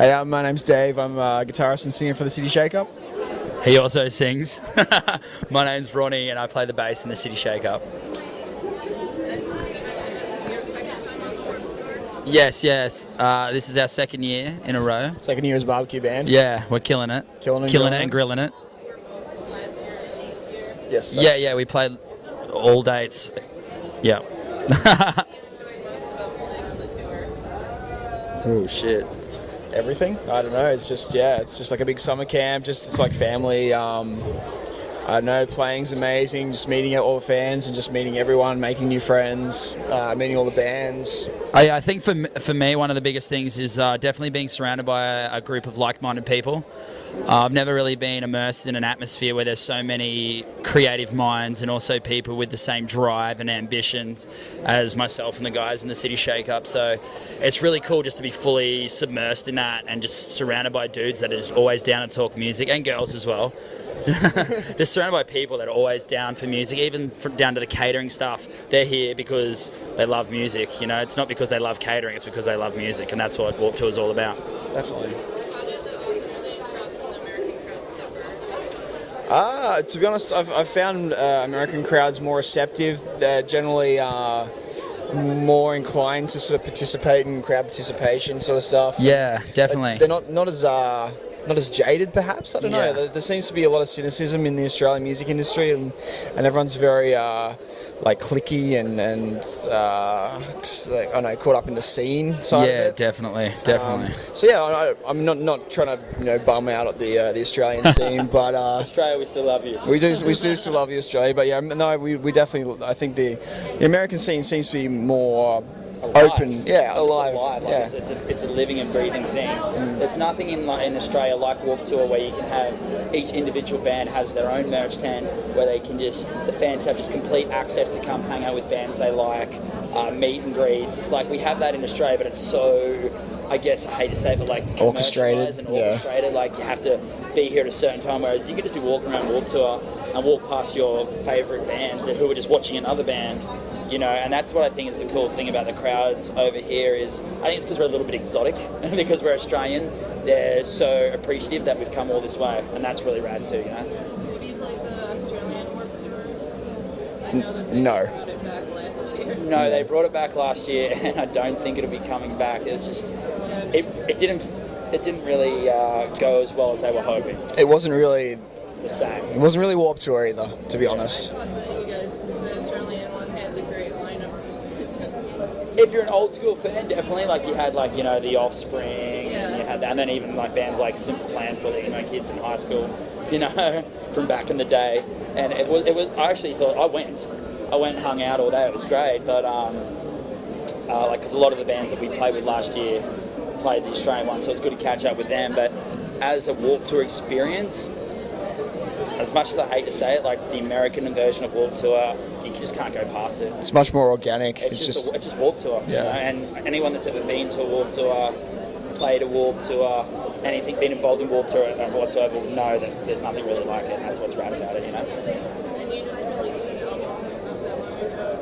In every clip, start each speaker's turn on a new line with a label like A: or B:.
A: Hey, my name's Dave. I'm a guitarist and singer for the City Shakeup.
B: He also sings. My name's Ronnie and I play the bass in the City Shakeup. Yes. This is our second year in a row.
A: Second year as a barbecue band.
B: Yeah, we're killing it.
A: Killing it
B: and grilling it.
A: Yes.
B: Yeah, we played all dates. Yeah. Oh shit.
A: Everything. I don't know. It's just like a big summer camp. It's like family. I don't know. Playing's amazing. Just meeting all the fans and just meeting everyone, making new friends, meeting all the bands.
B: I think for me, one of the biggest things is definitely being surrounded by a group of like-minded people. I've never really been immersed in an atmosphere where there's so many creative minds and also people with the same drive and ambitions as myself and the guys in the City Shakeup. So it's really cool just to be fully submersed in that and just surrounded by dudes that are just always down to talk music, and girls as well. Just surrounded by people that are always down for music, even down to the catering stuff. They're here because they love music. You know, it's not because they love catering, it's because they love music, and that's what Warped Tour is all about.
A: Definitely. To be honest, I've found American crowds more receptive. They're generally more inclined to sort of participate in crowd participation sort of stuff.
B: Yeah, definitely.
A: They're not as jaded, perhaps. I don't know. There seems to be a lot of cynicism in the Australian music industry, and everyone's very like cliquey and like, I don't know, caught up in the scene side of it.
B: Yeah, definitely.
A: So yeah, I'm not trying to bum out at the Australian scene, but
B: Australia, we still love you.
A: We do still love you, Australia. But yeah, no, we definitely. I think the American scene seems to be more open, alive.
B: Like it's a living and breathing thing. There's nothing in Australia like Warped Tour where you can have each individual band has their own merch tent where they can the fans have just complete access to come hang out with bands they like, meet and greets. Like we have that in Australia, but it's so, I guess I hate to say it, but like
A: orchestrated
B: and orchestrated. Like you have to be here at a certain time, whereas you could just be walking around Warped Tour and walk past your favourite band who are just watching another band. You know, and that's what I think is the cool thing about the crowds over here is, I think it's because we're a little bit exotic, because we're Australian, they're so appreciative that we've come all this way, and that's really rad too, you know.
C: Have you played the Australian Warped Tour? I know that they
A: No.
C: brought it back last year.
B: No, they brought it back last year, and I don't think it'll be coming back. It was just, it didn't really go as well as they were hoping.
A: It wasn't really
B: The same.
A: It wasn't really Warped Tour either, to be honest.
C: I thought that you guys, the Australian one, had the great lineup.
B: If you're an old school fan, definitely, like you had like, you know, the Offspring, and you had that, and then even like bands like Simple Plan for the, you know, kids in high school, you know, from back in the day. And it was I actually thought, I went and hung out all day, it was great, but like, because a lot of the bands that we played with last year played the Australian one, so it's good to catch up with them. But as a Warped Tour experience, as much as I hate to say it, like the American version of Warped Tour, you just can't go past it.
A: It's much more organic.
B: It's just Warped Tour.
A: Yeah.
B: You know? And anyone that's ever been to a Warped Tour, played a Warped Tour, anything, been involved in Warped Tour whatsoever, will know that there's nothing really like it, and that's what's rad about it, you know?
C: And you just released an album not that long ago,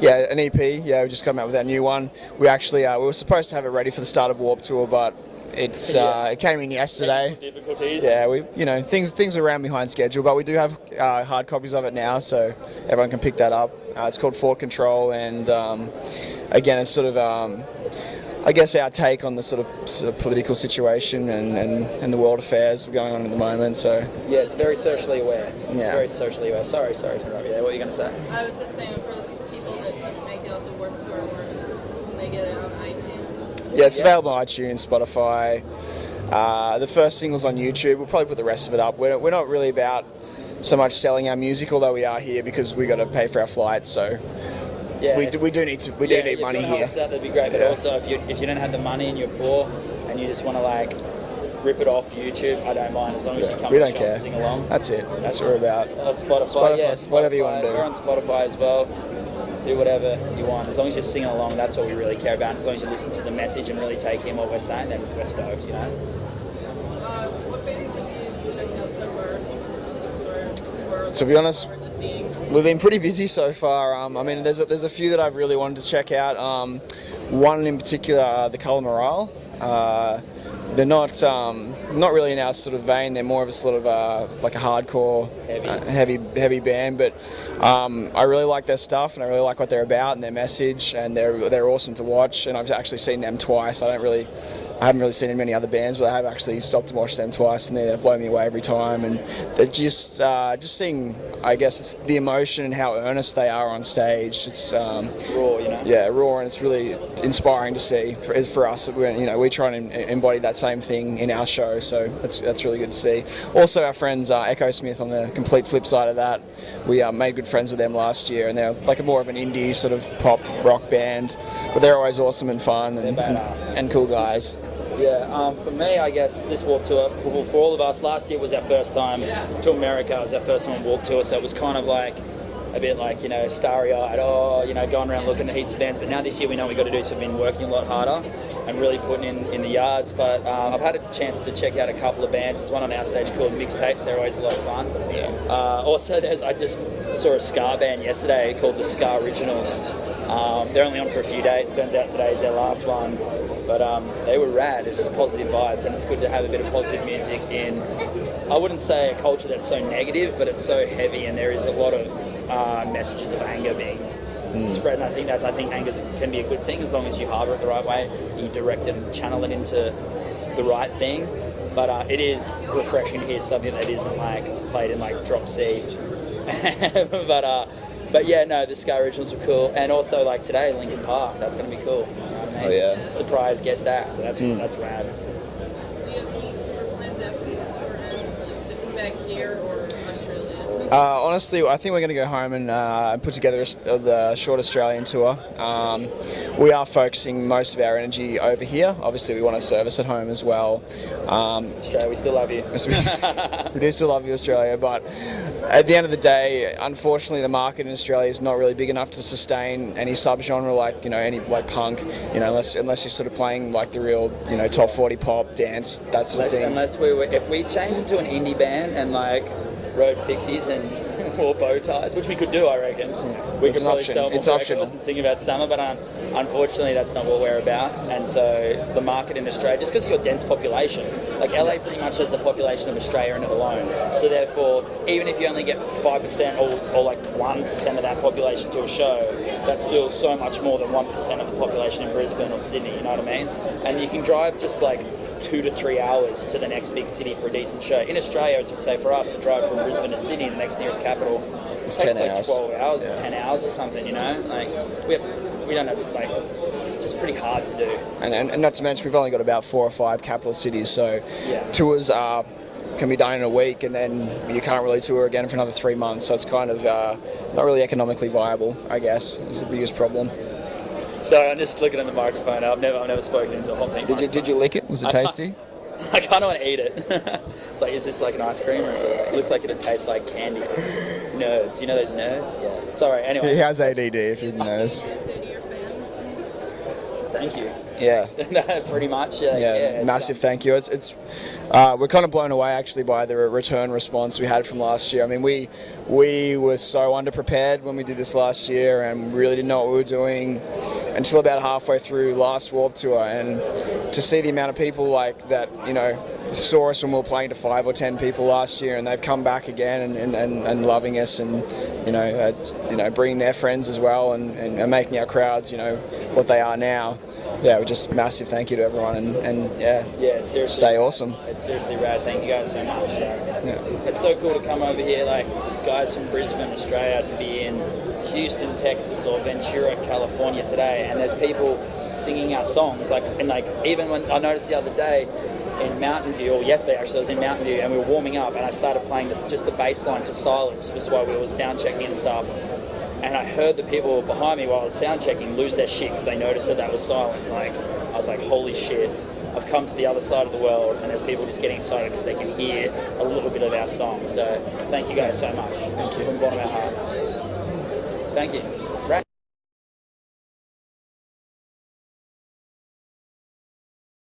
A: Yeah, an EP. Yeah, we just come out with that new one. We actually we were supposed to have it ready for the start of Warped Tour, but it came in yesterday.
B: Difficulties.
A: Yeah, things are around behind schedule, but we do have hard copies of it now, so everyone can pick that up. It's called For Control, and again, it's sort of I guess our take on the sort of political situation and the world affairs going on at the moment. So
B: yeah, it's very socially aware.
A: Yeah.
B: It's very socially aware. Sorry to interrupt you there. What are you going to say?
C: I was just saying for the people that couldn't make it out to Warped Tour, when they get it on iTunes.
A: yeah, it's available on iTunes, Spotify. The first single's on YouTube. We'll probably put the rest of it up. We're not really about so much selling our music, although we are here because we got to pay for our flights. So
B: Yeah,
A: we do need money here.
B: Out, that'd be great. But also, if you don't have the money and you're poor and you just want to like rip it off YouTube, I don't mind, as long as you come
A: we
B: to
A: don't
B: the shop
A: care.
B: and sing along.
A: That's it. That's what we're about.
B: Spotify, yeah, Spotify,
A: whatever you want to do.
B: We're on Spotify as well. Do whatever you want, as long as you're singing along. That's what we really care about. As long as you listen to the message and really take in what we're saying, then we're stoked, you know.
C: What bands have you checked out so far on the tour?
A: To be honest, we've been pretty busy so far. I mean, there's a few that I've really wanted to check out. One in particular, the Colour Morale. not really in our sort of vein. They're more of a sort of like a hardcore, heavy band. But I really like their stuff, and I really like what they're about and their message, and they're awesome to watch. And I've actually seen them twice. I haven't really seen many other bands, but I have actually stopped to watch them twice, and they blow me away every time. And they're just seeing, I guess, it's the emotion and how earnest they are on stage. It's
B: Raw, you know.
A: Yeah, raw, and it's really inspiring to see for us. We try and embody that same thing in our show, so that's really good to see. Also, our friends Echo Smith, on the complete flip side of that, we made good friends with them last year, and they're like more of an indie sort of pop rock band, but they're always awesome and fun and cool guys.
B: Yeah, for me, I guess this Warp Tour, for all of us, last year was our first time to America. It was our first time on Warp Tour, so it was kind of like a bit like, starry-eyed, going around looking at heaps of bands. But now this year we know what we've got to do, so we've been working a lot harder and really putting in the yards. But I've had a chance to check out a couple of bands. There's one on our stage called Mixtapes. They're always a lot of fun.
A: Yeah.
B: Also, I just saw a ska band yesterday called the Ska Originals. They're only on for a few dates. Turns out today's their last one. But they were rad. It's just positive vibes, and it's good to have a bit of positive music in, I wouldn't say a culture that's so negative, but it's so heavy, and there is a lot of messages of anger being spread. And I think anger can be a good thing as long as you harbour it the right way, you direct it and channel it into the right thing. But it is refreshing to hear something that isn't like played in like drop C. But yeah, no, the Ska Originals were cool, and also like today, Linkin Park. That's going to be cool.
A: Oh yeah.
B: Surprise guest act, so that's rad.
C: Do you have any tour plans after the tour ends, like to come back here or Australia?
A: Honestly, I think we're going to go home and put together the short Australian tour. We are focusing most of our energy over here. Obviously, we want to service at home as well.
B: Australia, we still love you.
A: We do still love you, Australia, but at the end of the day, unfortunately, the market in Australia is not really big enough to sustain any subgenre like any like punk. Unless you're sort of playing like the real top 40 pop, dance, that sort of thing.
B: Unless if we change into an indie band and like rode fixies and wore bow ties, which we could do, I reckon.
A: Yeah,
B: we could probably sell more
A: optional.
B: records and sing about summer, but unfortunately that's not what we're about. And so the market in Australia, just because of your dense population, like LA pretty much has the population of Australia in it alone. So therefore, even if you only get 5% or like 1% of that population to a show, that's still so much more than 1% of the population in Brisbane or Sydney, you know what I mean? And you can drive just like 2 to 3 hours to the next big city for a decent show. In Australia, I'd just say for us to drive from Brisbane to Sydney, the next nearest capital,
A: it's
B: takes
A: 10
B: like
A: hours.
B: 12 hours
A: Yeah.
B: or 10 hours or something, like we don't have, like, it's just pretty hard to do.
A: And not to mention, we've only got about 4 or 5 capital cities, so
B: Yeah.
A: tours can be done in a week, and then you can't really tour again for another 3 months, so it's kind of not really economically viable, I guess, is the biggest problem.
B: So I'm just looking at the microphone. I've never spoken into a hot pink.
A: Did you lick it? Was it tasty?
B: I kind of want to eat it. It's like, is this like an ice cream or is it looks like it'd taste like candy? Nerds, you know those nerds? Yeah. Sorry, anyway.
A: He has ADD, if you didn't notice.
C: What do you say to your fans?
B: Thank you.
A: Yeah.
B: Pretty much.
A: Yeah, massive thank you. It's we're kind of blown away actually by the return response we had from last year. I mean, we were so underprepared when we did this last year, and really didn't know what we were doing until about halfway through last Warp Tour. And to see the amount of people like that, saw us when we were playing to 5 or 10 people last year, and they've come back again and loving us, and bringing their friends as well, and making our crowds what they are now. Yeah, just massive thank you to everyone, and
B: seriously,
A: stay awesome.
B: It's seriously rad. Thank you guys so much.
A: Yeah.
B: It's so cool to come over here, like guys from Brisbane, Australia, to be in Houston, Texas, or Ventura, California today, and there's people singing our songs. Even when I noticed the other day in Mountain View, or yesterday actually, I was in Mountain View, and we were warming up, and I started playing just the bass line to silence, just while we were sound checking and stuff. And I heard the people behind me while I was sound checking lose their shit because they noticed that was silence. I was like, holy shit, I've come to the other side of the world, and there's people just getting excited because they can hear a little bit of our song. So thank you guys so much.
A: Thank you.
B: From the bottom of our heart. Thank you.